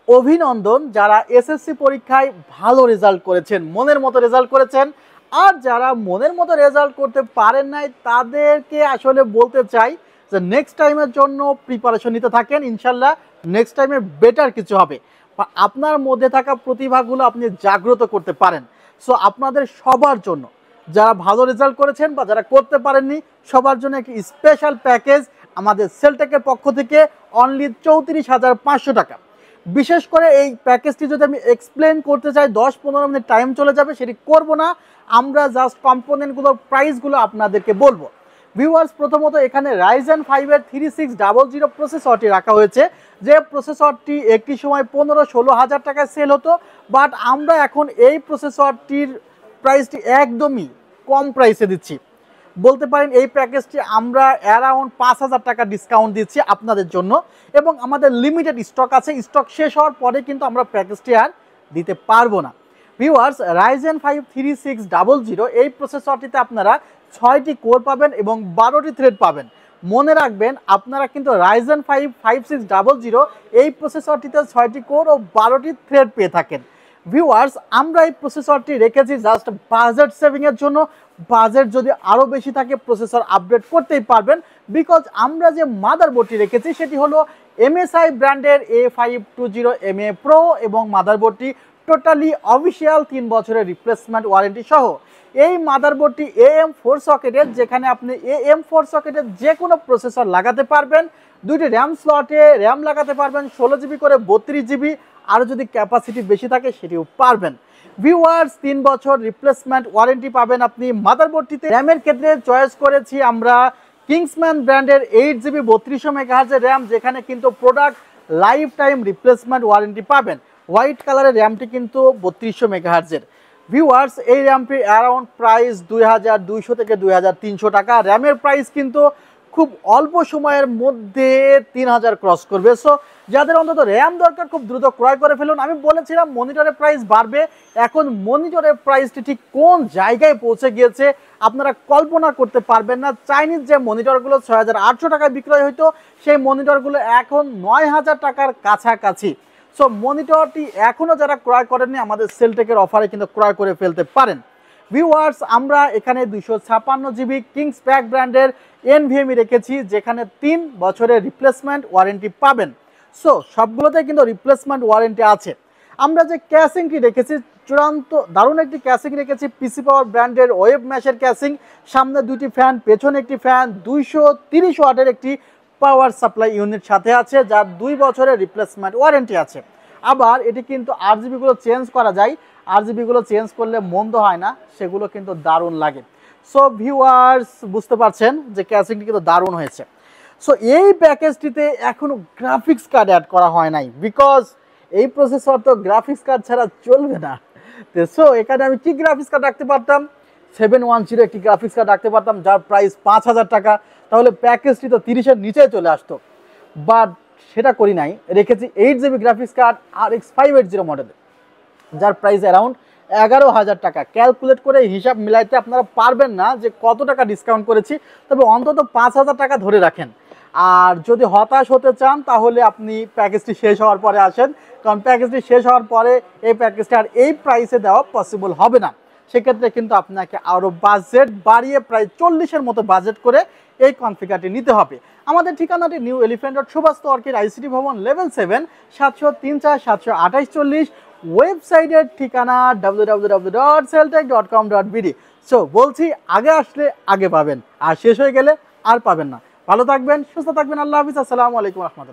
অভিনন্দন যারা এসএসসি পরীক্ষায় ভালো রেজাল্ট করেছেন, মনের মতো রেজাল্ট করেছেন। আর যারা মনের মতো রেজাল্ট করতে পারেন নাই তাদেরকে আসলে বলতে চাই যে নেক্সট টাইমের জন্য প্রিপারেশন নিতে থাকেন। ইনশাল্লাহ নেক্সট টাইমে বেটার কিছু হবে, বা আপনার মধ্যে থাকা প্রতিভাগুলো আপনি জাগ্রত করতে পারেন। সো আপনাদের সবার জন্য, যারা ভালো রেজাল্ট করেছেন বা যারা করতে পারেননি, সবার জন্য একটি স্পেশাল প্যাকেজ আমাদের সেলটেকের পক্ষ থেকে, অনলি 34,500 টাকা। বিশেষ করে এই প্যাকেজটি যদি আমি এক্সপ্লেন করতে চাই 10-15 মিনিট টাইম চলে যাবে, সেটি করব না। আমরা জাস্ট কম্পোনেন্টগুলোর প্রাইসগুলো আপনাদেরকে বলবো। ভিউয়ার্স, প্রথমত এখানে Ryzen 5-এর 3600 প্রসেসরটি রাখা হয়েছে, যে প্রসেসরটি একটি সময় 15-16 হাজার টাকায় সেল হতো, বাট আমরা এখন এই প্রসেসরটির প্রাইসটি একদমই কম প্রাইসে দিচ্ছি। বলতে পারেন এই প্যাকেজটি আমরা অ্যারাউন্ড 5,000 টাকা ডিসকাউন্ট দিচ্ছি আপনাদের জন্য, এবং আমাদের লিমিটেড স্টক আছে। স্টক শেষ হওয়ার পরে কিন্তু আমরা প্যাকেজটি আর দিতে পারবো না। ভিউয়ার্স, Ryzen 5 3600 এই প্রসেসরটিতে আপনারা 6টি কোর পাবেন এবং 12টি থ্রেড পাবেন। মনে রাখবেন, আপনারা কিন্তু Ryzen 5 5600 এই প্রসেসরটিতে 6টি কোর ও 12টি থ্রেড পেয়ে থাকেন। ভিউয়ার্স, আমরা এই প্রসেসরটি রেখেছি জাস্ট বাজেট সেভিংয়ের জন্য। বাজেট যদি আরও বেশি থাকে প্রসেসর আপডেট করতেই পারবেন, বিকজ আমরা যে মাদারবোর্ডটি রেখেছি সেটি হলো MSI ব্র্যান্ডের A520MA Pro, এবং মাদারবোর্ডটি টোটালি অফিসিয়াল 3 বছরের রিপ্লেসমেন্ট ওয়ারেন্টি সহ। এই মাদারবোর্ডটি AM4 সকেটের, যেখানে আপনি AM4 সকেটের যে কোনো প্রসেসর লাগাতে পারবেন। 2টি র্যাম স্লটে র্যাম লাগাতে পারবেন, 16 জিবি করে 32 জিবি, আরও যদি ক্যাপাসিটি বেশি থাকে সেটিও পারবেন। ভিউয়ার্স, 3 বছর রিপ্লেসমেন্ট ওয়ারেন্টি পাবেন আপনি মাদারবোর্ডটিতে। র্যামের ক্ষেত্রে চয়েস করেছি আমরা কিংসম্যান ব্র্যান্ডের 8 জিবি 3200 মেগাহার্জের র্যাম, যেখানে কিন্তু product life time replacement warranty পাবেন। হোয়াইট কালারের র্যামটি কিন্তু 3200 মেগাহার্জের। ভিউয়ার্স, এই র্যামটির অ্যারাউন্ড প্রাইস 2200 থেকে 2300 টাকা। র্যামের প্রাইস কিন্তু খুব অল্প সময়ের মধ্যে 3000 ক্রস করবে। সো যাদের অন্তত র্যাম দরকার, খুব দ্রুত ক্রয় করে ফেলুন। আমি বলেছিলাম মনিটরের প্রাইস বাড়বে, এখন মনিটরের প্রাইসটি ঠিক কোন জায়গায় পৌঁছে গিয়েছে আপনারা কল্পনা করতে পারবেন না। চাইনিজ যে মনিটরগুলো 6800 টাকায় বিক্রয় হইতো, সেই মনিটরগুলো এখন 9000 টাকার কাছাকাছি। সো মনিটরটি এখনও যারা ক্রয় করেননি, আমাদের সেলটেকের অফারে কিন্তু ক্রয় করে ফেলতে পারেন। ভিউয়ার্স, আমরা এখানে 256 জিবি কিংস প্যাক ব্র্যান্ডের NVMe রেখেছি, যেখানে 3 বছরের রিপ্লেসমেন্ট ওয়ারেন্টি পাবেন। সো সবগুলোতে কিন্তু রিপ্লেসমেন্ট ওয়ারেন্টি আছে। আমরা যে ক্যাসিংটি রেখেছি, চূড়ান্ত দারুণ একটি ক্যাসিং রেখেছি, পিসি পাওয়ার ব্র্যান্ডের ওয়েব ম্যাশের ক্যাসিং। সামনে 2টি ফ্যান, পেছনে একটি ফ্যান, 230 ওয়াটের একটি পাওয়ার সাপ্লাই ইউনিট সাথে আছে, যার 2 বছরের রিপ্লেসমেন্ট ওয়ারেন্টি আছে। আবার এটি কিন্তু RGBগুলো চেঞ্জ করা যায়, RGBগুলো চেঞ্জ করলে মন্দ হয় না, সেগুলো কিন্তু দারুণ লাগে। সো ভিউয়ার্স, বুঝতে পারছেন যে ক্যাসিংটি কিন্তু দারুণ হয়েছে। সো এই প্যাকেজটিতে এখনও গ্রাফিক্স কার্ড অ্যাড করা হয় নাই, বিকজ এই প্রসেসর তো গ্রাফিক্স কার্ড ছাড়া চলবে না। সো এখানে আমি কি গ্রাফিক্স কার্ড রাখতে পারতাম, 710 একটি গ্রাফিক্স কার্ড রাখতে পারতাম, যার প্রাইস 5000 টাকা। তাহলে প্যাকেজটি তো 30-এর নিচে চলে আসতো, বাট সেটা করি নাই। রেখেছি 8 জিবি গ্রাফিক্স কার্ড RX 580 মডেলের, যার প্রাইস অ্যারাউন্ড 11,000 টাকা। ক্যালকুলেট করে হিসাব মিলাইতে আপনারা পারবেন না যে কত টাকা ডিসকাউন্ট করেছি, তবে অন্তত 5000 টাকা ধরে রাখেন। আর যদি হতাশ হতে চান তাহলে আপনি প্যাকেজটি শেষ হওয়ার পরে আসেন, কারণ প্যাকেজটি শেষ হওয়ার পরে এই প্যাকেজটা আর এই প্রাইসে দেওয়া পসিবল হবে না। সেক্ষেত্রে কিন্তু আপনাকে আরও বাজেট বাড়িয়ে প্রায় 40-এর মতো বাজেট করে এই কনফিগারটি নিতে হবে। আমাদের ঠিকানাটি New Elephant Road, Subhash Orchid ICT ভবন, লেভেল 7, 703-4-728-40। ওয়েবসাইটের ঠিকানা www.celltech.com.bd। সো বলছি, আগে আসলে আগে পাবেন, আর শেষ হয়ে গেলে আর পাবেন না। ভালো থাকবেন, সুস্থ থাকবেন। আল্লাহ হাফিজ। আসসালামু আলাইকুম রহমতুল্লাহ।